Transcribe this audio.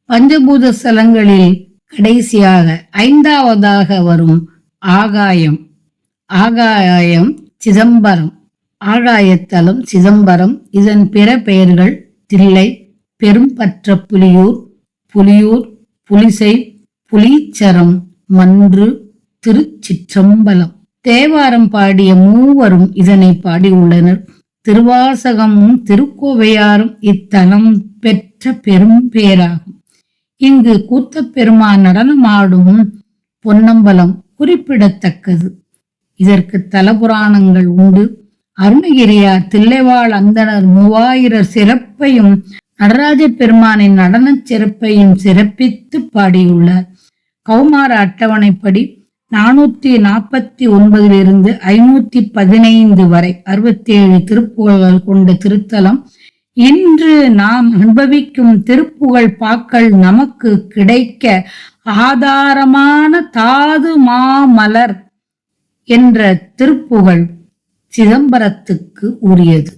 பஞ்சபூத ஸ்தலங்களில் கடைசியாக 5வதாக வரும் ஆகாயம். ஆகாயம் சிதம்பரம். ஆகாயத்தலம் சிதம்பரம். இதன் பிற பெயர்கள் தில்லை, பெரும்பற்ற புலியூர், புலியூர், புலிசை, புலீச்சரம், மன்று, திருச்சிற்றம்பலம். தேவாரம் பாடிய மூவரும் இதனை பாடியுள்ளனர். திருவாசகமும் திருக்கோவையாரும் இத்தலம் பெற்ற பெரும் பேராகும். இங்கு கூத்தப்பெருமான் நடனமாடும் பொன்னம்பலம் குறிப்பிடத்தக்கது. இதற்கு தலபுராணங்கள் உண்டு. அருணகிரியார் தில்லைவாழ் அந்தணர் 3000 சிறப்பையும் நடராஜ பெருமானின் நடன சிறப்பையும் சிறப்பித்து பாடியுள்ளார். கௌமார அட்டவணைப்படி 449 515 வரை 67 திருப்புகழ்கள் கொண்ட திருத்தலம். இன்று நாம் அனுபவிக்கும் திருப்புகழ் பாக்கள் நமக்கு கிடைக்க ஆதாரமான தாது மாமலர் என்ற திருப்புகழ் சிதம்பரத்துக்கு உரியது.